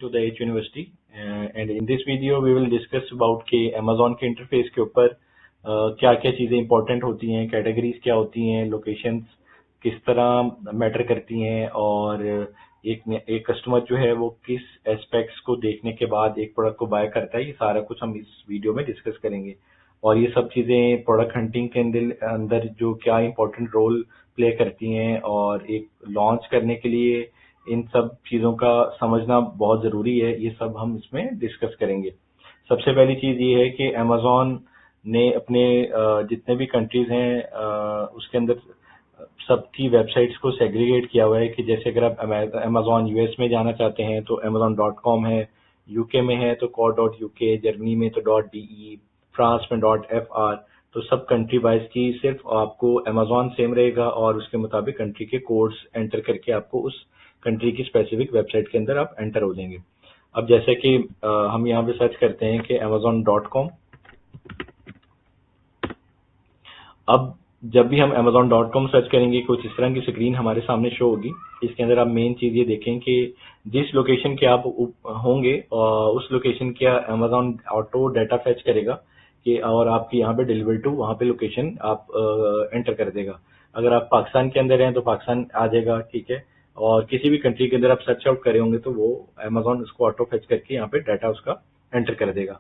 to the H University. And in this video we will discuss about कि Amazon के interface के ऊपर क्या क्या चीज़ें इंपॉर्टेंट होती हैं, कैटेगरीज क्या होती हैं, लोकेशंस किस तरह मैटर करती हैं, और एक कस्टमर जो है वो किस एस्पेक्ट्स को देखने के बाद एक प्रोडक्ट को बाय करता है, ये सारा कुछ हम इस वीडियो में डिस्कस करेंगे। और ये सब चीज़ें प्रोडक्ट हंटिंग के अंदर जो क्या इंपॉर्टेंट रोल प्ले करती हैं, और एक लॉन्च करने के लिए इन सब चीज़ों का समझना बहुत ज़रूरी है, ये सब हम इसमें डिस्कस करेंगे। सबसे पहली चीज़ ये है कि अमेज़ॉन ने अपने जितने भी कंट्रीज हैं उसके अंदर सबकी वेबसाइट्स को सेग्रीगेट किया हुआ है कि जैसे अगर आप अमेज़ॉन यूएस में जाना चाहते हैं तो amazon.com है, यूके में है तो co.uk, जर्मनी में तो .de, फ्रांस में .fr। तो सब कंट्री वाइज की सिर्फ आपको अमेज़ॉन सेम रहेगा और उसके मुताबिक कंट्री के कोड्स एंटर करके आपको उस कंट्री की स्पेसिफिक वेबसाइट के अंदर आप एंटर हो जाएंगे। अब जैसे कि हम यहाँ पे सर्च करते हैं कि amazon.com। अब जब भी हम amazon.com सर्च करेंगे कुछ इस तरह की स्क्रीन हमारे सामने शो होगी। इसके अंदर आप मेन चीज ये देखें कि जिस लोकेशन के आप होंगे उस लोकेशन का Amazon ऑटो डाटा फेच करेगा कि और आपकी यहाँ पे डिलीवर टू वहाँ पे लोकेशन आप एंटर कर देगा। अगर आप पाकिस्तान के अंदर हैं तो पाकिस्तान आ जाएगा, ठीक है। और किसी भी कंट्री के अंदर आप सर्च आउट करे होंगे तो वो Amazon उसको ऑटो फेच करके यहाँ पे डाटा उसका एंटर कर देगा।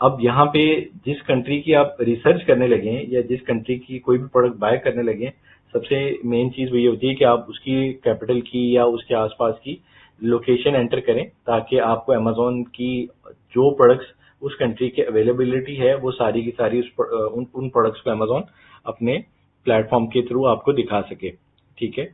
अब यहाँ पे जिस कंट्री की आप रिसर्च करने लगे हैं या जिस कंट्री की कोई भी प्रोडक्ट बाय करने लगे हैं, सबसे मेन चीज वही होती है कि आप उसकी कैपिटल की या उसके आसपास की लोकेशन एंटर करें ताकि आपको अमेज़ॉन की जो प्रोडक्ट्स उस कंट्री की अवेलेबिलिटी है वो सारी की सारी उन प्रोडक्ट्स को अमेज़ॉन अपने प्लेटफॉर्म के थ्रू आपको दिखा सके, ठीक है।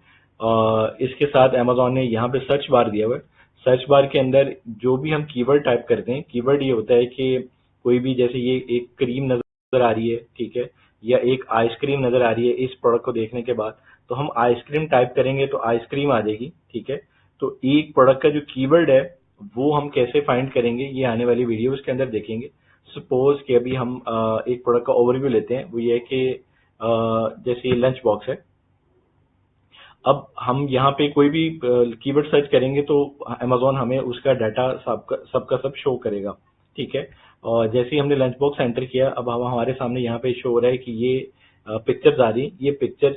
इसके साथ अमेज़ॉन ने यहाँ पे सर्च बार दिया हुआ है। सर्च बार के अंदर जो भी हम कीवर्ड टाइप करते हैं, कीवर्ड ये होता है कि कोई भी, जैसे ये एक क्रीम नजर आ रही है, ठीक है, या एक आइसक्रीम नजर आ रही है इस प्रोडक्ट को देखने के बाद, तो हम आइसक्रीम टाइप करेंगे तो आइसक्रीम आ जाएगी, ठीक है। तो एक प्रोडक्ट का जो कीवर्ड है वो हम कैसे फाइंड करेंगे ये आने वाली वीडियोस के अंदर देखेंगे। सपोज कि अभी हम एक प्रोडक्ट का ओवरव्यू लेते हैं, वो ये है कि जैसे ये लंच बॉक्स है। अब हम यहाँ पे कोई भी कीवर्ड सर्च करेंगे तो अमेज़ॉन हमें उसका डाटा सबका सब शो करेगा, ठीक है। और जैसे ही हमने लंच बॉक्स एंटर किया, अब हम हमारे सामने यहाँ पे शो हो रहा है कि ये पिक्चर्स आ रही। ये पिक्चर्स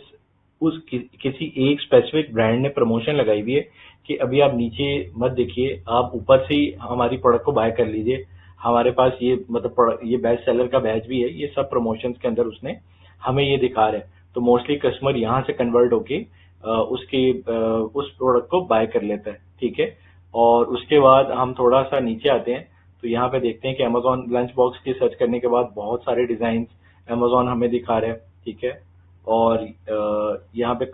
किसी एक स्पेसिफिक ब्रांड ने प्रमोशन लगाई हुई है कि अभी आप नीचे मत देखिए, आप ऊपर से ही हमारी प्रोडक्ट को बाय कर लीजिए। हमारे पास ये मतलब ये बेस्ट सेलर का बैच भी है, ये सब प्रमोशंस के अंदर उसने हमें ये दिखा रहे हैं। तो मोस्टली कस्टमर यहाँ से कन्वर्ट होके उस प्रोडक्ट को बाय कर लेता है, ठीक है। और उसके बाद हम थोड़ा सा नीचे आते हैं तो यहाँ पे देखते हैं कि अमेज़ॉन लंच बॉक्स की सर्च करने के बाद बहुत सारे डिजाइन अमेज़ॉन हमें दिखा रहे हैं, ठीक है। और यहाँ पे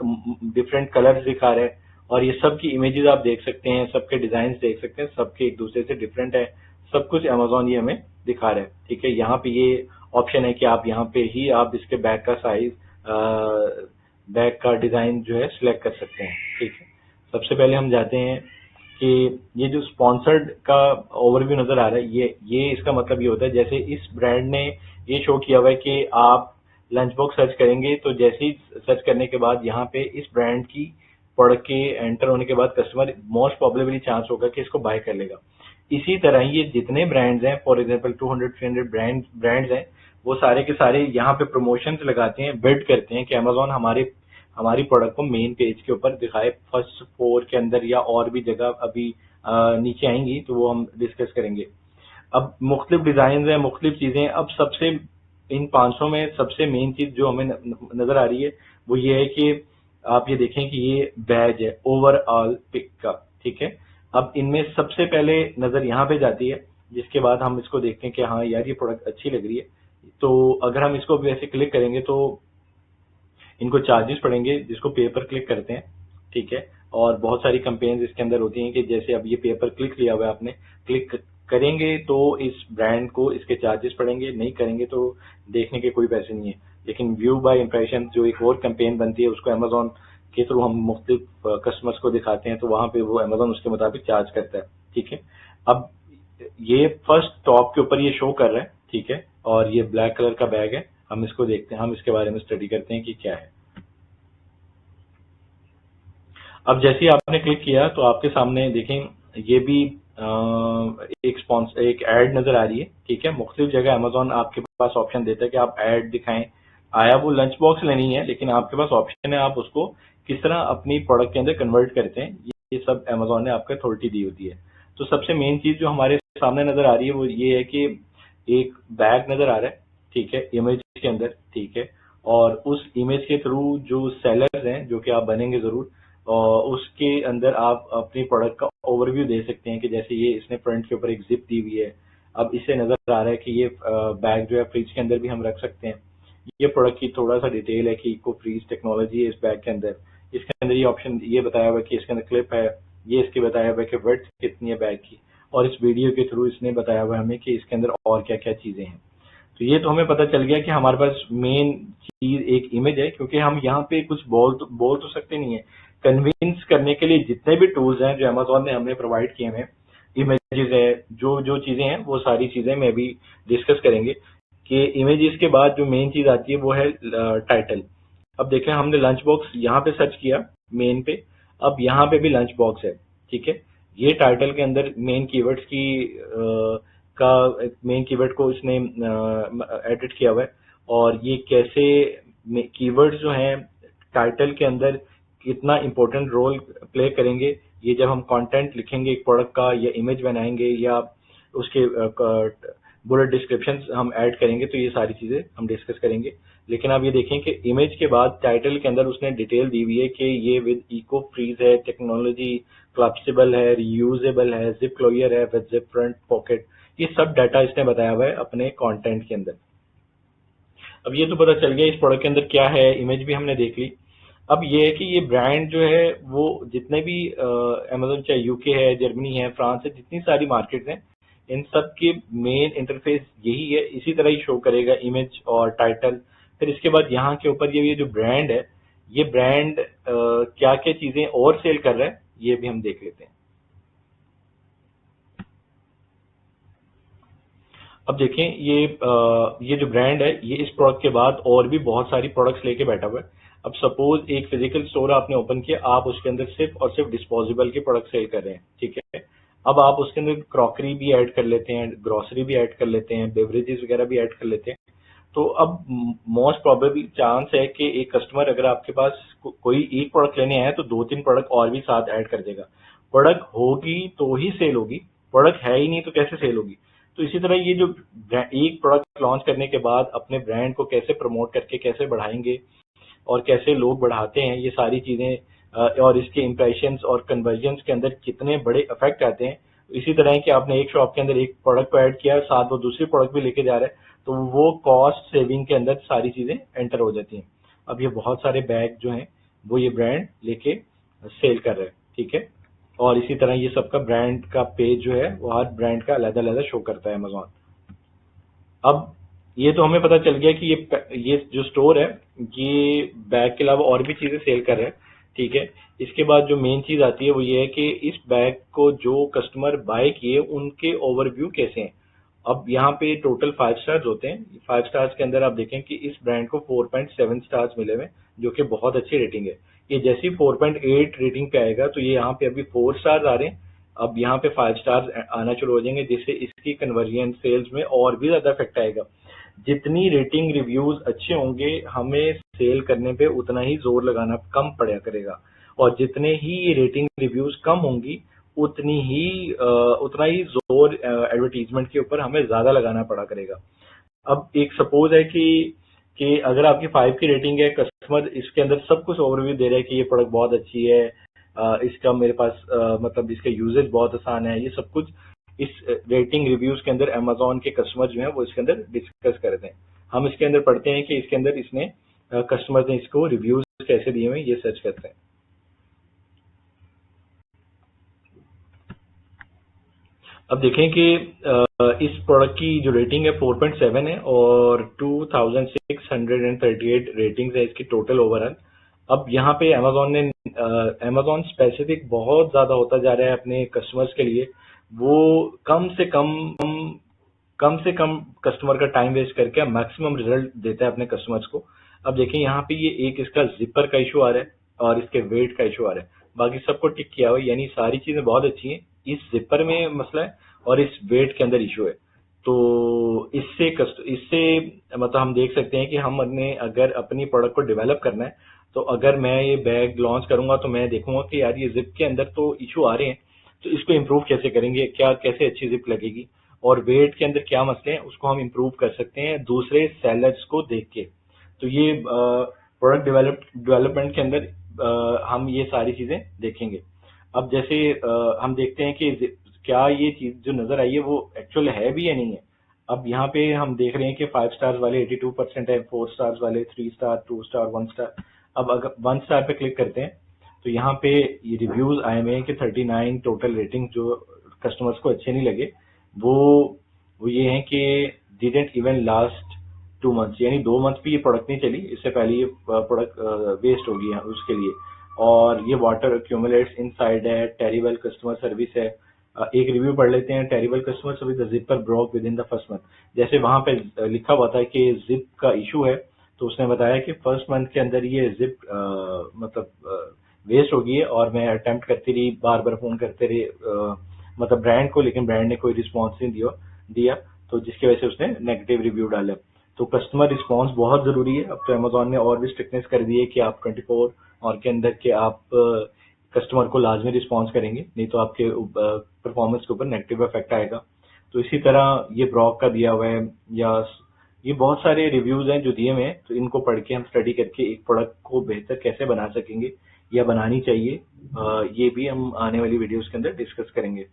डिफरेंट कलर्स दिखा रहे हैं और ये सब की इमेजेस आप देख सकते हैं, सबके डिजाइन देख सकते हैं, सबके एक दूसरे से डिफरेंट है। सब कुछ अमेज़ॉन ये हमें दिखा रहे हैं, ठीक है। यहाँ पे ये ऑप्शन है कि आप यहाँ पे ही आप इसके बैग का साइज, बैग का डिजाइन जो है सिलेक्ट कर सकते हैं, ठीक है। सबसे पहले हम जाते हैं कि ये जो स्पॉन्सर्ड का ओवरव्यू नजर आ रहा है, ये इसका मतलब ये होता है जैसे इस ब्रांड ने ये शो किया हुआ है कि आप लंच बॉक्स सर्च करेंगे तो जैसे ही सर्च करने के बाद यहाँ पे इस ब्रांड की प्रोडक्ट के एंटर होने के बाद कस्टमर मोस्ट प्रोबेबली चांस होगा कि इसको बाय कर लेगा। इसी तरह ये जितने ब्रांड्स हैं, फॉर एग्जांपल 200-300 ब्रांड्स हैं, वो सारे के सारे यहाँ पे प्रमोशंस लगाते हैं, बिड करते हैं कि अमेज़ॉन हमारी प्रोडक्ट को मेन पेज के ऊपर दिखाए, फर्स्ट 4 के अंदर या और भी जगह अभी नीचे आएंगी तो वो हम डिस्कस करेंगे। अब मुख्तलिफ डिजाइन है, मुख्तलिफ चीजें। अब सबसे इन 500 में सबसे मेन चीज जो हमें नजर आ रही है वो ये है कि आप ये देखें कि ये बैज है ओवरऑल पिक का, ठीक है। अब इनमें सबसे पहले नजर यहाँ पे जाती है, जिसके बाद हम इसको देखते हैं कि हाँ यार ये प्रोडक्ट अच्छी लग रही है। तो अगर हम इसको वैसे क्लिक करेंगे तो इनको चार्जेस पड़ेंगे, जिसको पे पर क्लिक करते हैं, ठीक है। और बहुत सारी कंपेन्स इसके अंदर होती हैं कि जैसे अब ये पे पर क्लिक लिया हुआ है आपने, क्लिक करेंगे तो इस ब्रांड को इसके चार्जेस पड़ेंगे, नहीं करेंगे तो देखने के कोई पैसे नहीं है। लेकिन व्यू बाय इम्प्रेशन जो एक और कंपेन बनती है उसको अमेज़ॉन के थ्रू हम मुख्तलिफ कस्टमर्स को दिखाते हैं तो वहां पे वो अमेज़ॉन उसके मुताबिक चार्ज करता है, ठीक है। अब ये फर्स्ट टॉप के ऊपर ये शो कर रहा है, ठीक है। और ये ब्लैक कलर का बैग है, हम इसको देखते हैं, हम इसके बारे में स्टडी करते हैं कि क्या है। अब जैसे ही आपने क्लिक किया तो आपके सामने देखें ये भी एक एड नजर आ रही है, ठीक है। मुख्तलिफ जगह अमेजोन आपके पास ऑप्शन देता है कि आप एड दिखाएं। आया वो लंच बॉक्स लेनी है, लेकिन आपके पास ऑप्शन है आप उसको किस तरह अपनी प्रोडक्ट के अंदर कन्वर्ट करते हैं, ये सब अमेजोन ने आपको अथॉरिटी दी होती है। तो सबसे मेन चीज जो हमारे सामने नजर आ रही है वो ये है कि एक बैग नजर आ रहा है, ठीक है, इमेज के अंदर, ठीक है। और उस इमेज के थ्रू जो सेलर्स हैं, जो कि आप बनेंगे जरूर, और उसके अंदर आप अपनी प्रोडक्ट का ओवरव्यू दे सकते हैं कि जैसे ये इसने फ्रंट के ऊपर एक जिप दी हुई है। अब इससे नजर आ रहा है कि ये बैग जो है फ्रिज के अंदर भी हम रख सकते हैं। ये प्रोडक्ट की थोड़ा सा डिटेल है कि इको फ्रीज टेक्नोलॉजी है इस बैग के अंदर। इसके अंदर ये ऑप्शन ये बताया हुआ है कि इसके अंदर क्लिप है, ये इसके बताया हुआ है कि विड्थ कितनी है बैग की, और इस वीडियो के थ्रू इसने बताया हुआ है हमें कि इसके अंदर और क्या क्या चीजें हैं। तो ये तो हमें पता चल गया कि हमारे पास मेन चीज एक इमेज है, क्योंकि हम यहाँ पे कुछ बोल तो सकते नहीं है। कन्विंस करने के लिए जितने भी टूल्स हैं जो अमेजोन ने हमें प्रोवाइड किए हैं, इमेजेस है, जो जो चीजें हैं वो सारी चीजें मैं भी डिस्कस करेंगे कि इमेजेस के बाद जो मेन चीज आती है वो है टाइटल। अब देखें, हमने लंच बॉक्स यहाँ पे सर्च किया मेन पे, अब यहाँ पे भी लंच बॉक्स है, ठीक है। ये टाइटल के अंदर मेन कीवर्ड्स की का मेन कीवर्ड को इसने एडिट किया हुआ है, और ये कैसे कीवर्ड्स जो हैं टाइटल के अंदर कितना इंपॉर्टेंट रोल प्ले करेंगे, ये जब हम कंटेंट लिखेंगे एक प्रोडक्ट का या इमेज बनाएंगे या उसके बुलेट डिस्क्रिप्शन हम ऐड करेंगे, तो ये सारी चीजें हम डिस्कस करेंगे। लेकिन आप ये देखें कि इमेज के बाद टाइटल के अंदर उसने डिटेल दी हुई है कि ये विद इको फ्रीज है, टेक्नोलॉजी फ्लेक्सिबल है, रीयूजेबल है, जिप क्लोजर है विद जिप फ्रंट पॉकेट, ये सब डाटा इसने बताया हुआ है अपने कंटेंट के अंदर। अब ये तो पता चल गया इस प्रोडक्ट के अंदर क्या है, इमेज भी हमने देख ली। अब ये है कि ये ब्रांड जो है वो जितने भी अमेजोन, चाहे यूके है, जर्मनी है, फ्रांस है, जितनी सारी मार्केट हैं, इन सब के मेन इंटरफेस यही है, इसी तरह ही शो करेगा इमेज और टाइटल। फिर इसके बाद यहाँ के ऊपर ये जो ब्रांड है, ये ब्रांड क्या क्या चीजें और सेल कर रहा है, ये भी हम देख लेते हैं। अब देखें, ये जो ब्रांड है ये इस प्रोडक्ट के बाद और भी बहुत सारी प्रोडक्ट्स लेके बैठा हुआ है। अब सपोज एक फिजिकल स्टोर आपने ओपन किया, आप उसके अंदर सिर्फ और सिर्फ डिस्पोजेबल के प्रोडक्ट सेल कर रहे हैं, ठीक है। अब आप उसके अंदर क्रॉकरी भी ऐड कर लेते हैं, ग्रोसरी भी ऐड कर लेते हैं, बेवरेजेस वगैरह भी ऐड कर लेते हैं। तो अब मोस्ट प्रोबेबल चांस है कि एक कस्टमर अगर आपके पास कोई एक प्रोडक्ट लेने आया तो दो तीन प्रोडक्ट और भी साथ ऐड कर देगा। प्रोडक्ट होगी तो ही सेल होगी, प्रोडक्ट है ही नहीं तो कैसे सेल होगी। तो इसी तरह ये जो एक प्रोडक्ट लॉन्च करने के बाद अपने ब्रांड को कैसे प्रमोट करके कैसे बढ़ाएंगे और कैसे लोग बढ़ाते हैं, ये सारी चीजें और इसके इम्प्रेशंस और कन्वर्जन्स के अंदर कितने बड़े इफेक्ट आते हैं। इसी तरह है कि आपने एक शॉप के अंदर एक प्रोडक्ट को ऐड किया, साथ वो दूसरी प्रोडक्ट भी लेके जा रहा है, तो वो कॉस्ट सेविंग के अंदर सारी चीजें एंटर हो जाती हैं। अब ये बहुत सारे बैग जो हैं वो ये ब्रांड लेके सेल कर रहे हैं, ठीक है। और इसी तरह ये सबका ब्रांड का पेज जो है वो हर ब्रांड का अलग अलग शो करता है अमेजोन। अब ये तो हमें पता चल गया कि ये जो स्टोर है ये बैग के अलावा और भी चीजें सेल कर रहा है, ठीक है। इसके बाद जो मेन चीज आती है वो ये है कि इस बैग को जो कस्टमर बाय किए उनके ओवरव्यू कैसे हैं। अब यहाँ पे टोटल 5 स्टार्स होते हैं। 5 स्टार्स के अंदर आप देखें कि इस ब्रांड को 4.7 स्टार्स मिले हुए हैं, जो कि बहुत अच्छी रेटिंग है। ये जैसी 4.8 रेटिंग पे आएगा तो ये यहाँ पे अभी 4 स्टार्स आ रहे हैं, अब यहाँ पे 5 स्टार्स आना शुरू हो जाएंगे, जिससे इसकी कन्वर्जन सेल्स में और भी ज्यादा इफेक्ट आएगा। जितनी रेटिंग रिव्यूज अच्छे होंगे हमें सेल करने पे उतना ही जोर लगाना कम पड़ा करेगा, और जितने ही रेटिंग रिव्यूज कम होंगी उतना ही जोर एडवर्टीजमेंट के ऊपर हमें ज्यादा लगाना पड़ा करेगा। अब एक सपोज है कि अगर आपकी 5 की रेटिंग है, कस्टमर इसके अंदर सब कुछ ओवरव्यू दे रहा है कि ये प्रोडक्ट बहुत अच्छी है, इसका मेरे पास मतलब इसका यूजेज बहुत आसान है, ये सब कुछ इस रेटिंग रिव्यूज के अंदर अमेजोन के कस्टमर जो हैं वो इसके अंदर डिस्कस करते हैं। हम इसके अंदर पढ़ते हैं कि इसके अंदर इसने कस्टमर ने इसको रिव्यूज कैसे दिए हुए ये सर्च करते हैं। अब देखें कि इस प्रोडक्ट की जो रेटिंग है 4.7 है और 2638 रेटिंग्स है इसकी टोटल ओवरऑल। अब यहाँ पे अमेजोन स्पेसिफिक बहुत ज्यादा होता जा रहा है अपने कस्टमर्स के लिए। वो कम से कम कस्टमर का टाइम वेस्ट करके मैक्सिमम रिजल्ट देता है अपने कस्टमर्स को। अब देखें यहाँ पे ये एक इसका जिपर का इशू आ रहा है और इसके वेट का इशू आ रहा है, बाकी सबको टिक किया हुआ है, यानी सारी चीजें बहुत अच्छी हैं। इस जिपर में मसला है और इस वेट के अंदर इशू है। तो इससे मतलब हम देख सकते हैं कि हम अगर अपनी प्रोडक्ट को डेवलप करना है, तो अगर मैं ये बैग लॉन्च करूंगा तो मैं देखूंगा कि यार ये जिप के अंदर तो इशू आ रहे हैं, तो इसको इम्प्रूव कैसे करेंगे, क्या कैसे अच्छी जिप लगेगी, और वेट के अंदर क्या मसले हैं उसको हम इम्प्रूव कर सकते हैं दूसरे सेलर्स को देख के। तो ये प्रोडक्ट डेवलपमेंट के अंदर हम ये सारी चीजें देखेंगे। अब जैसे हम देखते हैं कि क्या ये चीज जो नजर आई है वो एक्चुअल है भी या नहीं है। अब यहाँ पे हम देख रहे हैं कि 5 स्टार्स वाले 82% है, 4 स्टार्स वाले 3 स्टार, 2 स्टार, 1 स्टार। अब अगर 1 स्टार पे क्लिक करते हैं तो यहाँ पे ये रिव्यूज आए हुए हैं कि 39 टोटल रेटिंग जो कस्टमर्स को अच्छे नहीं लगे, वो वो ये हैं कि डिडंट इवन लास्ट 2 मंथ्स, यानी 2 मंथ भी ये प्रोडक्ट नहीं चली, इससे पहले ये प्रोडक्ट वेस्ट हो गई है उसके लिए। और ये वाटर एक्यूमुलेट्स इनसाइड है, टेरिबल कस्टमर सर्विस है। एक रिव्यू पढ़ लेते हैं। Terrible customer service, the zipper broke with in the first month. जैसे वहां पे लिखा हुआ था कि जिप का इशू है, तो उसने बताया कि फर्स्ट मंथ के अंदर ये जिप मतलब वेस्ट हो गई है, और मैं अटेम्प्ट करती रही, बार बार फोन करते रहे मतलब ब्रांड को, लेकिन ब्रांड ने कोई रिस्पॉन्स नहीं दिया, तो जिसकी वजह से उसने नेगेटिव रिव्यू डाला। तो कस्टमर रिस्पॉन्स बहुत जरूरी है। अब तो अमेजोन ने और भी स्ट्रिक्टनेस कर दी है कि आप 24 और के अंदर के आप कस्टमर को लाजमी रिस्पॉन्स करेंगे, नहीं तो आपके परफॉर्मेंस के ऊपर नेगेटिव इफेक्ट आएगा। तो इसी तरह ये ब्रॉक का दिया हुआ है, या ये बहुत सारे रिव्यूज हैं जो दिए हुए हैं, तो इनको पढ़ के हम स्टडी करके एक प्रोडक्ट को बेहतर कैसे बना सकेंगे या बनानी चाहिए, ये भी हम आने वाली वीडियोस के अंदर डिस्कस करेंगे।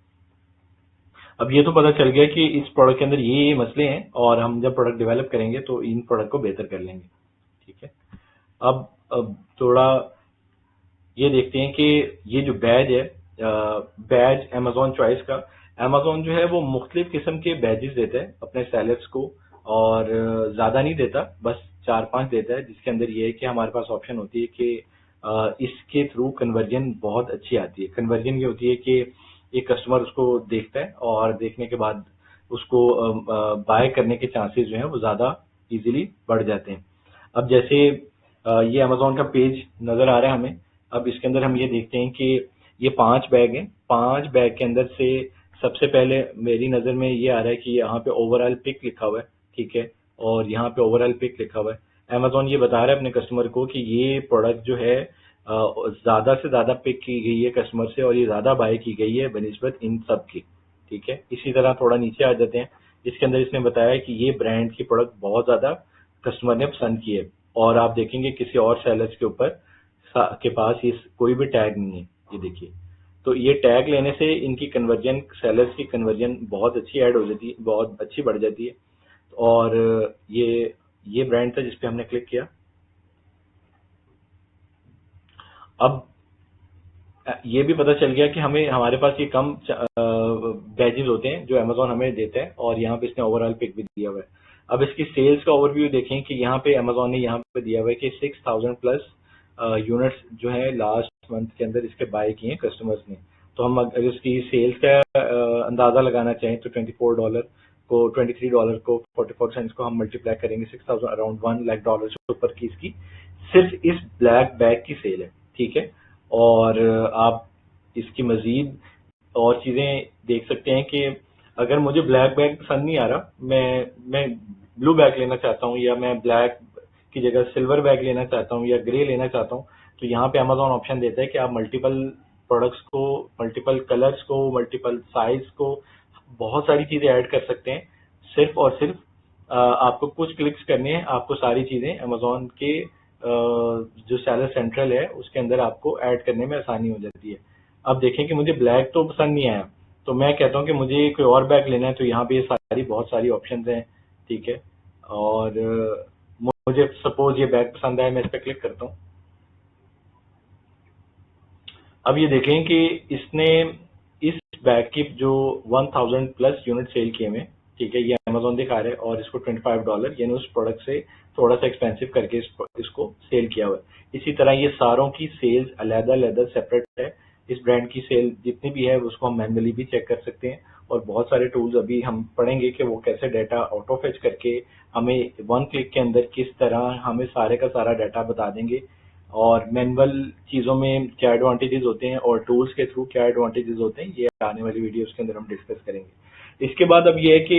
अब ये तो पता चल गया कि इस प्रोडक्ट के अंदर ये मसले हैं, और हम जब प्रोडक्ट डेवलप करेंगे तो इन प्रोडक्ट को बेहतर कर लेंगे। ठीक है। अब थोड़ा ये देखते हैं कि ये जो बैज है, बैज अमेजोन चॉइस का, अमेजोन जो है वो मुख्तलिफ किस्म के बैजेस देता है अपने सेलर्स को, और ज्यादा नहीं देता, बस 4-5 देता है, जिसके अंदर ये है कि हमारे पास ऑप्शन होती है कि इसके थ्रू कन्वर्जन बहुत अच्छी आती है। कन्वर्जन ये होती है कि एक कस्टमर उसको देखता है, और देखने के बाद उसको बाय करने के चांसेस जो हैं वो ज्यादा इजीली बढ़ जाते हैं। अब जैसे ये अमेजोन का पेज नजर आ रहा है हमें। अब इसके अंदर हम ये देखते हैं कि ये 5 बैग हैं। 5 बैग के अंदर से सबसे पहले मेरी नजर में ये आ रहा है कि यहाँ पे ओवरऑल पिक लिखा हुआ है, ठीक है, और यहाँ पे ओवरऑल पिक लिखा हुआ है। अमेजोन ये बता रहा है अपने कस्टमर को कि ये प्रोडक्ट जो है ज्यादा से ज्यादा पिक की गई है कस्टमर से, और ये ज्यादा बाय की गई है बनिस्बत इन सब की। ठीक है। इसी तरह थोड़ा नीचे आ जाते हैं। इसके अंदर इसने बताया कि ये ब्रांड की प्रोडक्ट बहुत ज्यादा कस्टमर ने पसंद की है, और आप देखेंगे किसी और सेलर्स के ऊपर के पास ये कोई भी टैग नहीं है। ये देखिए, तो ये टैग लेने से इनकी कन्वर्जन, सेलर्स की कन्वर्जन बहुत अच्छी ऐड हो जाती है, बहुत अच्छी बढ़ जाती है। और ये ब्रांड था जिसपे हमने क्लिक किया। अब ये भी पता चल गया कि हमारे पास ये कम बैजेस होते हैं जो अमेजोन हमें देता है, और यहाँ पे इसने ओवरऑल पिक भी दिया हुआ है। अब इसकी सेल्स का ओवरव्यू देखें कि यहाँ पे अमेजोन ने यहाँ पे दिया हुआ है कि 6000 प्लस यूनिट्स जो है लास्ट मंथ के अंदर इसके बाय किए हैं कस्टमर्स ने। तो हम अगर इसकी सेल्स का अंदाजा लगाना चाहें तो $23 को 44 सेंट्स को हम मल्टीप्लाई करेंगे 6000, अराउंड $1 लाख से ऊपर की इसकी सिर्फ इस ब्लैक बैग की सेल है। ठीक है। और आप इसकी मजीद और चीजें देख सकते हैं कि अगर मुझे ब्लैक बैग पसंद नहीं आ रहा, मैं ब्लू बैग लेना चाहता हूँ, या मैं ब्लैक की जगह सिल्वर बैग लेना चाहता हूँ, या ग्रे लेना चाहता हूँ, तो यहाँ पे अमेजोन ऑप्शन देता है कि आप मल्टीपल प्रोडक्ट्स को, मल्टीपल कलर्स को, मल्टीपल साइज को, बहुत सारी चीजें ऐड कर सकते हैं। सिर्फ और सिर्फ आपको कुछ क्लिक्स करने हैं, आपको सारी चीजें अमेजोन के जो सेलर सेंट्रल है उसके अंदर आपको ऐड करने में आसानी हो जाती है। अब देखें कि मुझे ब्लैक तो पसंद नहीं आया, तो मैं कहता हूँ कि मुझे कोई और बैग लेना है, तो यहाँ पे बहुत सारी ऑप्शंस हैं। ठीक है। और मुझे सपोज ये बैग पसंद आया, मैं इस पर क्लिक करता हूँ। अब ये देखें कि इसने इस बैग की जो 1000 प्लस यूनिट सेल किए हुए, ठीक है, ये अमेजोन दिखा रहे हैं, और इसको $25 यानी उस प्रोडक्ट से थोड़ा सा एक्सपेंसिव करके इसको सेल किया हुआ है। इसी तरह ये सारों की सेल्स अलग-अलग सेपरेट है। इस ब्रांड की सेल जितनी भी है उसको हम मैन्युअली भी चेक कर सकते हैं, और बहुत सारे टूल्स अभी हम पढ़ेंगे कि वो कैसे डाटा ऑटो फेच करके हमें 1 क्लिक के अंदर किस तरह हमें सारे का सारा डाटा बता देंगे, और मैनुअल चीज़ों में क्या एडवांटेजेस होते हैं और टूल्स के थ्रू क्या एडवांटेजेस होते हैं, ये आने वाली वीडियोस के अंदर हम डिस्कस करेंगे। इसके बाद अब ये है कि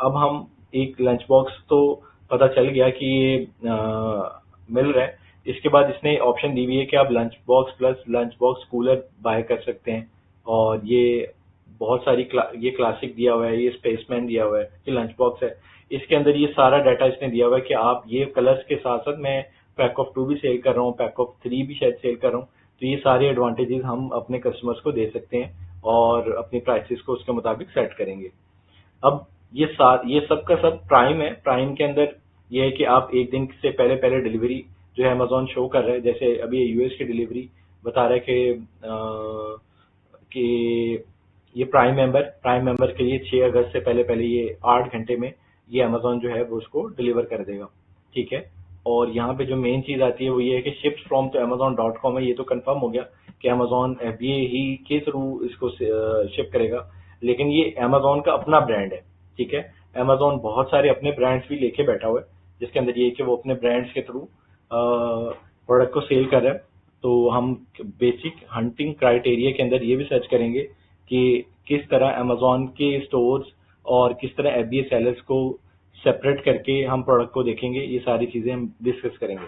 अब हम एक लंच बॉक्स तो पता चल गया कि ये मिल रहा है। इसके बाद इसने ऑप्शन दी हुई है कि आप lunch box plus lunch box cooler buy कर सकते हैं, और ये बहुत सारी ये क्लासिक दिया हुआ है, ये स्पेसमैन दिया हुआ है, ये लंच बॉक्स है। इसके अंदर ये सारा डाटा इसने दिया हुआ है कि आप ये कलर्स के साथ साथ मैं पैक ऑफ 2 भी सेल कर रहा हूँ, पैक ऑफ 3 भी शायद सेल कर रहा हूँ। तो ये सारे एडवांटेजेस हम अपने कस्टमर्स को दे सकते हैं और अपनी प्राइसेस को उसके मुताबिक सेट करेंगे। अब ये सब का सब प्राइम है। प्राइम के अंदर ये है कि आप एक दिन से पहले पहले डिलीवरी जो है अमेजोन शो कर रहा है। जैसे अभी यूएस की डिलीवरी बता रहा है कि ये प्राइम मेंबर के लिए 6 अगस्त से पहले पहले ये 8 घंटे में ये अमेजोन जो है वो उसको डिलीवर कर देगा, ठीक है। और यहाँ पे जो मेन चीज आती है वो ये है कि शिप्स फ्रॉम तो amazon.com है। ये तो कंफर्म हो गया कि अमेजोन एफबीए ही के थ्रू इसको शिप करेगा, लेकिन ये अमेजोन का अपना ब्रांड है, ठीक है। अमेजोन बहुत सारे अपने ब्रांड्स भी लेके बैठा हुआ है, जिसके अंदर ये है कि वो अपने ब्रांड्स के थ्रू प्रोडक्ट को सेल कर रहा है। तो हम बेसिक हंटिंग क्राइटेरिया के अंदर ये भी सर्च करेंगे कि किस तरह अमेजोन के स्टोर्स और किस तरह एफबीए सेलर्स को सेपरेट करके हम प्रोडक्ट को देखेंगे। ये सारी चीजें हम डिस्कस करेंगे।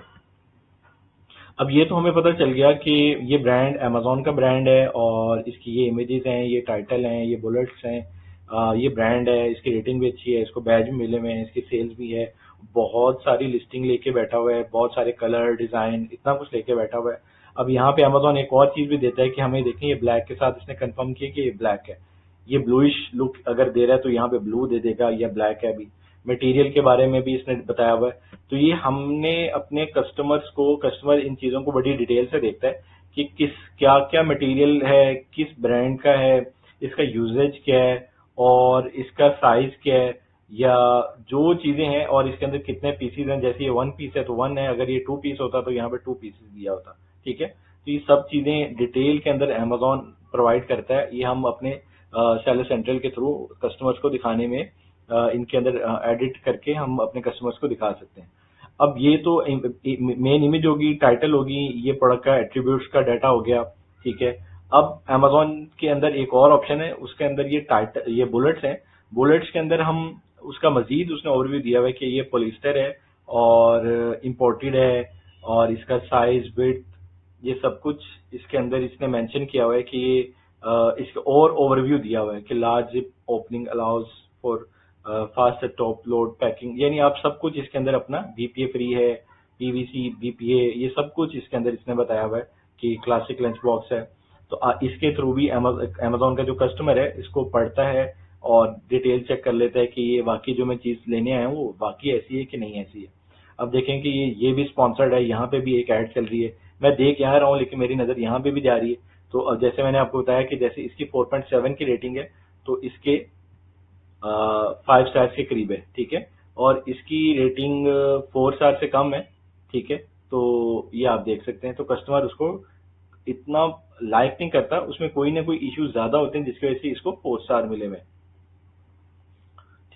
अब ये तो हमें पता चल गया कि ये ब्रांड अमेजोन का ब्रांड है और इसकी ये इमेजेस हैं, ये टाइटल हैं, ये बुलेट्स हैं, ये ब्रांड है, इसकी रेटिंग भी अच्छी है, इसको बैज भी मिले हुए हैं, इसकी सेल्स भी है, बहुत सारी लिस्टिंग लेके बैठा हुआ है, बहुत सारे कलर डिजाइन इतना कुछ लेके बैठा हुआ है। अब यहाँ पे अमेजोन एक और चीज भी देता है कि हमें देखें, ये ब्लैक के साथ इसने कंफर्म किया कि ये ब्लैक है। ये ब्लूइश लुक अगर दे रहा है तो यहाँ पे ब्लू दे देगा, या ब्लैक है। अभी मटेरियल के बारे में भी इसने बताया हुआ है। तो ये हमने अपने कस्टमर इन चीजों को बड़ी डिटेल से देखता है कि क्या क्या मटेरियल है, किस ब्रांड का है, इसका यूजेज क्या है और इसका साइज क्या है, या जो चीजें हैं, और इसके अंदर कितने पीसीज हैं। जैसे ये 1 पीस है तो 1 है, अगर ये 2 पीस होता तो यहाँ पे 2 पीसेस दिया होता, ठीक है। तो ये सब चीजें डिटेल के अंदर अमेजोन प्रोवाइड करता है। ये हम अपने सेलर सेंट्रल के थ्रू कस्टमर्स को दिखाने में इनके अंदर एडिट करके हम अपने कस्टमर्स को दिखा सकते हैं। अब ये तो मेन इमेज होगी, टाइटल होगी, ये प्रोडक्ट का एट्रीब्यूट्स का डाटा हो गया, ठीक है। अब अमेजोन के अंदर एक और ऑप्शन है, उसके अंदर ये बुलेट्स हैं। बुलेट्स के अंदर हम उसका मजीद उसने ओवरव्यू दिया हुआ है कि ये पॉलिस्टर है और इम्पोर्टेड है, और इसका साइज विड्थ ये सब कुछ इसके अंदर इसने मेंशन किया हुआ है कि ये इसका और ओवरव्यू दिया हुआ है कि large zip opening allows for fast top load packing, यानी आप सब कुछ इसके अंदर अपना बीपीए फ्री है, पीवीसी बीपीए, ये सब कुछ इसके अंदर इसने बताया हुआ है कि क्लासिक लंच बॉक्स है। तो इसके थ्रू भी अमेजोन का जो कस्टमर है इसको पढ़ता है और डिटेल चेक कर लेता है कि ये वाकई जो मैं चीज लेने आया हूँ वो वाकई ऐसी है कि नहीं ऐसी है। अब देखें कि ये भी स्पॉन्सर्ड है, यहाँ पे भी एक ऐड चल रही है, मैं देख यहाँ रहा हूँ लेकिन मेरी नजर यहाँ पे भी जा रही है। तो अब जैसे मैंने आपको बताया कि जैसे इसकी 4.7 की रेटिंग है तो इसके 5 स्टार्स के करीब है, ठीक है। और इसकी रेटिंग 4 स्टार से कम है, ठीक है। तो ये आप देख सकते हैं। तो कस्टमर उसको इतना लाइक नहीं करता, उसमें कोई ना कोई इश्यू ज्यादा होते हैं जिसकी वजह से इसको 4 स्टार मिले हुए,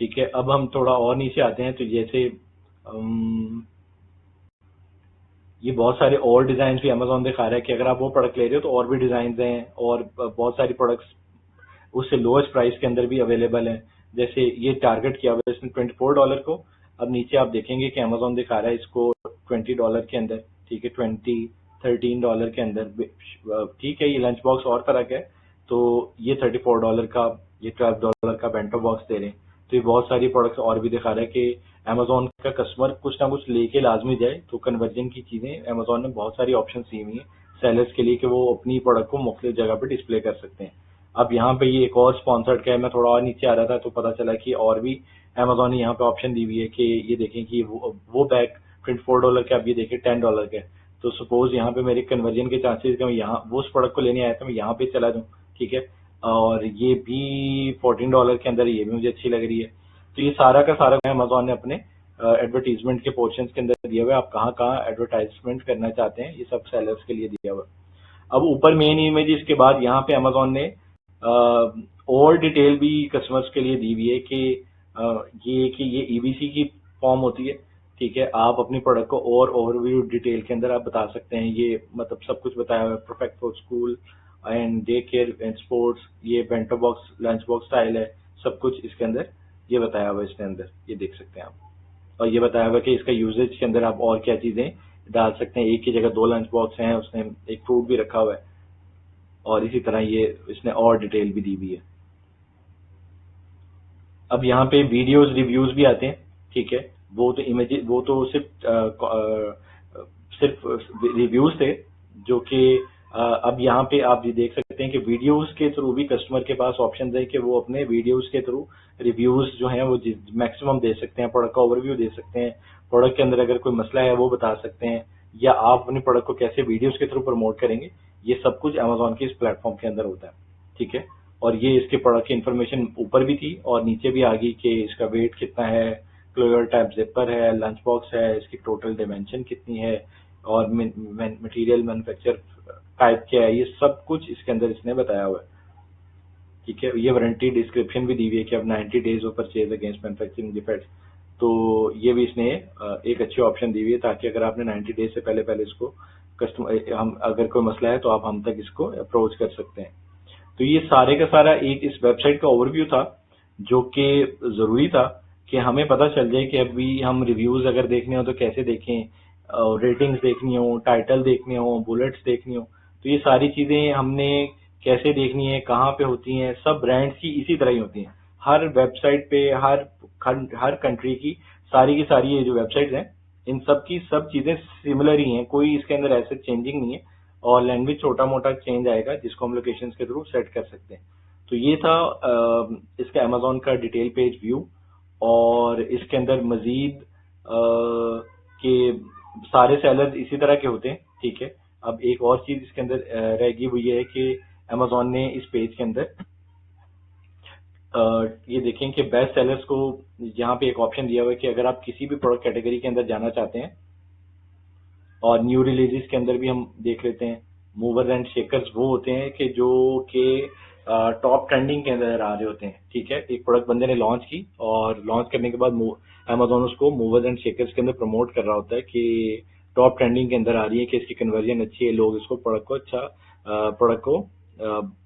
ठीक है। अब हम थोड़ा और नीचे आते हैं तो जैसे ये बहुत सारे और डिजाइन भी अमेजोन दिखा रहा है कि अगर आप वो प्रोडक्ट ले रहे हो तो और भी डिजाइन हैं और बहुत सारी प्रोडक्ट्स उससे लोएस्ट प्राइस के अंदर भी अवेलेबल है। जैसे ये टारगेट किया हुआ है इसने $24 को। अब नीचे आप देखेंगे कि अमेजोन दिखा रहा है इसको $20 के अंदर, ठीक है, $13 के अंदर, ठीक है। ये लंच बॉक्स और तरह का है, तो ये $34 का, ये $12 का बेंटो बॉक्स दे रहे हैं। तो ये बहुत सारी प्रोडक्ट्स और भी दिखा रहा है कि अमेजोन का कस्टमर कुछ ना कुछ लेके लाजमी जाए। तो कन्वर्जन की चीजें अमेजोन ने बहुत सारी ऑप्शन दी हुई है सेलर्स के लिए कि वो अपनी प्रोडक्ट को मुख्तलिफ जगह पे डिस्प्ले कर सकते हैं। अब यहाँ पे ये एक और स्पॉन्सर्ड का है, मैं थोड़ा और नीचे आ रहा था तो पता चला कि और भी अमेजोन ने यहाँ पे ऑप्शन दी हुई है कि ये देखें कि वो बैग $24 का, अब ये देखें $10 का है। तो सपोज यहाँ पे मेरे कन्वर्जन के चांसेस कि मैं यहाँ वो उस प्रोडक्ट को लेने आया था, मैं यहाँ पे चला जाऊँ, ठीक है। और ये भी $14 के अंदर, ये भी मुझे अच्छी लग रही है। तो ये सारा का सारा अमेजोन ने अपने एडवर्टीजमेंट के पोर्शन के अंदर दिया हुआ है। आप कहाँ कहाँ एडवर्टाइजमेंट करना चाहते हैं ये सब सेलर्स के लिए दिया हुआ है। अब ऊपर मेन इमेज के बाद यहाँ पे अमेजोन ने और डिटेल भी कस्टमर्स के लिए दी हुई है कि ये ईबीसी की फॉर्म होती है, ठीक है, आप अपनी प्रोडक्ट को और ओवरव्यू डिटेल के अंदर आप बता सकते हैं। ये मतलब सब कुछ बताया हुआ है, perfect for school and day care and sports, ये bento box lunch box style है, सब कुछ इसके अंदर ये बताया हुआ है। इसके अंदर ये देख सकते हैं आप, और ये बताया हुआ है कि इसका यूजेज के अंदर आप और क्या चीजें डाल सकते हैं। एक की जगह 2 लंच बॉक्स हैं, उसने एक फ्रूट भी रखा हुआ है, और इसी तरह ये इसने और डिटेल भी दी हुई है। अब यहाँ पे वीडियोस रिव्यूज भी आते हैं, ठीक है, वो तो इमेज, वो तो सिर्फ रिव्यूज थे जो कि अब यहाँ पे आप ये देख सकते हैं कि वीडियोस के थ्रू भी कस्टमर के पास ऑप्शन है कि वो अपने वीडियोस के थ्रू रिव्यूज जो हैं वो मैक्सिमम दे सकते हैं, प्रोडक्ट का ओवरव्यू दे सकते हैं, प्रोडक्ट के अंदर अगर कोई मसला है वो बता सकते हैं, या आप अपने प्रोडक्ट को कैसे वीडियोस के थ्रू प्रमोट करेंगे, ये सब कुछ अमेजोन के इस प्लेटफॉर्म के अंदर होता है, ठीक है। और ये इसके प्रोडक्ट की इन्फॉर्मेशन ऊपर भी थी और नीचे भी आ गई कि इसका वेट कितना है, क्लोजर टाइप जिपर है, लंच बॉक्स है, इसकी टोटल डिमेंशन कितनी है, और मटेरियल मैन्युफैक्चर टाइप क्या है, ये सब कुछ इसके अंदर इसने बताया हुआ है, ठीक है। ये वारंटी डिस्क्रिप्शन भी दी हुई है कि अब 90 days of purchase against manufacturing defects, तो ये भी इसने एक अच्छी ऑप्शन दी हुई है, ताकि अगर आपने 90 डेज से पहले पहले इसको कस्टमर, हम अगर कोई मसला है तो आप हम तक इसको अप्रोच कर सकते हैं। तो ये सारे का सारा एक इस वेबसाइट का ओवरव्यू था, जो कि जरूरी था कि हमें पता चल जाए कि अभी हम रिव्यूज अगर देखने हो तो कैसे देखें, रेटिंग्स देखनी हो, टाइटल देखने हो, बुलेट्स देखनी हो, तो ये सारी चीजें हमने कैसे देखनी है, कहाँ पे होती हैं, सब ब्रांड्स की इसी तरह ही होती हैं। हर वेबसाइट पे हर कंट्री की सारी ये जो वेबसाइट्स हैं, इन सब की सब चीजें सिमिलर ही हैं, कोई इसके अंदर ऐसे चेंजिंग नहीं है, और लैंग्वेज छोटा मोटा चेंज आएगा जिसको हम लोकेशन के थ्रू सेट कर सकते हैं। तो ये था इसका अमेजोन का डिटेल पेज व्यू, और इसके अंदर मजीद के सारे सेलर्स इसी तरह के होते हैं, ठीक है। अब एक और चीज इसके अंदर रहेगी, वो ये है कि अमेजोन ने इस पेज के अंदर ये देखें कि बेस्ट सेलर्स को यहाँ पे एक ऑप्शन दिया हुआ है कि अगर आप किसी भी प्रोडक्ट कैटेगरी के अंदर जाना चाहते हैं, और न्यू रिलीजेस के अंदर भी हम देख लेते हैं, मूवर्स एंड शेकर्स वो होते हैं कि जो कि टॉप ट्रेंडिंग के अंदर आ रहे होते हैं, ठीक है। एक प्रोडक्ट बंदे ने लॉन्च की, और लॉन्च करने के बाद अमेजोन उसको मूवर्स एंड शेकर्स के अंदर प्रमोट कर रहा होता है कि टॉप ट्रेंडिंग के अंदर आ रही है, कि इसकी कन्वर्जन अच्छी है, लोग इसको प्रोडक्ट को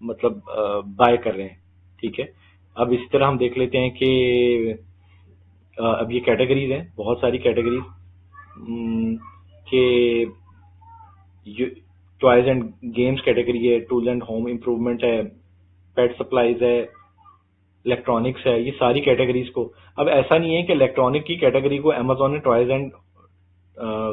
मतलब बाय कर रहे हैं, ठीक है। अब इसी तरह हम देख लेते हैं कि अब ये कैटेगरीज हैं, बहुत सारी कैटेगरीज के टॉयज एंड गेम्स कैटेगरी है, टूल एंड होम इम्प्रूवमेंट है, पेट सप्लाईज है, इलेक्ट्रॉनिक्स है, ये सारी कैटेगरीज को, अब ऐसा नहीं है कि इलेक्ट्रॉनिक की कैटेगरी को अमेजोन ने टॉयज एंड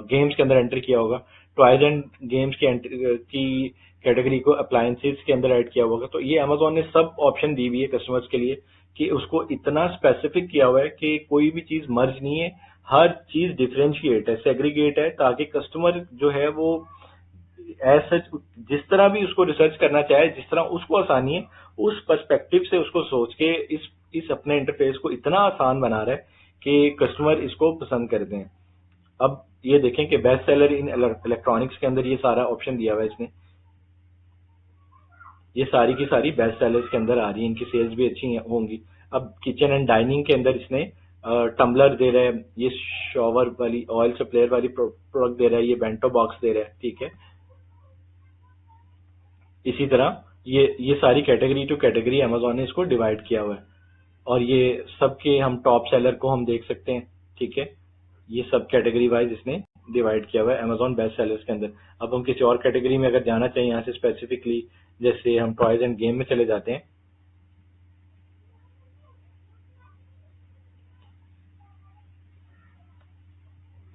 गेम्स के अंदर एंटर किया होगा, टॉयज एंड गेम्स की कैटेगरी को अप्लायंसेस के अंदर ऐड किया होगा। तो ये अमेजोन ने सब ऑप्शन दी हुई है कस्टमर्स के लिए, कि उसको इतना स्पेसिफिक किया हुआ है कि कोई भी चीज मर्ज नहीं है, हर चीज डिफरेंशिएट है, सेग्रीगेट है, ताकि कस्टमर जो है वो ऐसा जिस तरह भी उसको रिसर्च करना चाहे, जिस तरह उसको आसानी है, उस पर्सपेक्टिव से उसको सोच के इस अपने इंटरफेस को इतना आसान बना रहा है कि कस्टमर इसको पसंद करते हैं। अब ये देखें कि बेस्ट सेलर इन इलेक्ट्रॉनिक्स के अंदर ये सारा ऑप्शन दिया हुआ है इसने, ये सारी की सारी बेस्ट सेलर्स के अंदर आ रही है, इनकी सेल्स भी अच्छी होंगी। अब किचन एंड डाइनिंग के अंदर इसने टम्बलर दे रहा है, ये शॉवर वाली ऑयल सप्लायर वाली प्रोडक्ट दे रहा है, ये बेंटो बॉक्स दे रहा है, ठीक है। इसी तरह ये सारी कैटेगरी टू कैटेगरी अमेजोन ने इसको डिवाइड किया हुआ है, और ये सबके हम टॉप सेलर को हम देख सकते हैं, ठीक है। ये सब कैटेगरी वाइज इसने डिवाइड किया हुआ है अमेजोन बेस्ट सेलर्स के अंदर। अब हम किसी और कैटेगरी में अगर जाना चाहिए यहाँ से स्पेसिफिकली, जैसे हम टॉयज एंड गेम में चले जाते हैं,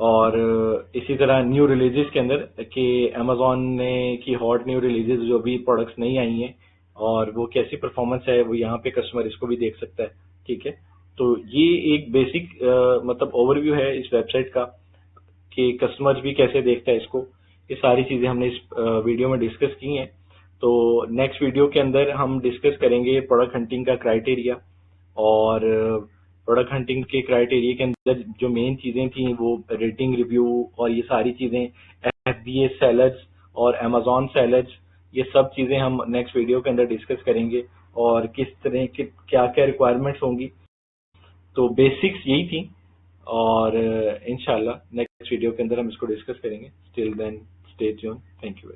और इसी तरह न्यू रिलीजेस के अंदर कि अमेजोन ने की हॉट न्यू रिलीजेस जो भी प्रोडक्ट्स नहीं आई हैं और वो कैसी परफॉर्मेंस है, वो यहाँ पे कस्टमर इसको भी देख सकता है, ठीक है। तो ये एक बेसिक मतलब ओवरव्यू है इस वेबसाइट का कि कस्टमर भी कैसे देखता है इसको। ये सारी चीजें हमने इस वीडियो में डिस्कस की हैं। तो नेक्स्ट वीडियो के अंदर हम डिस्कस करेंगे प्रोडक्ट हंटिंग का क्राइटेरिया, और प्रोडक्ट हंटिंग के क्राइटेरिया के अंदर जो मेन चीजें थी वो रेटिंग, रिव्यू और ये सारी चीजें, FBA सेलर्स और अमेजोन सेलर्स, ये सब चीजें हम नेक्स्ट वीडियो के अंदर डिस्कस करेंगे, और किस तरह के क्या क्या रिक्वायरमेंट्स होंगी। तो बेसिक्स यही थी, और इंशाल्लाह नेक्स्ट वीडियो के अंदर हम इसको डिस्कस करेंगे. Till then stay tuned. Thank you.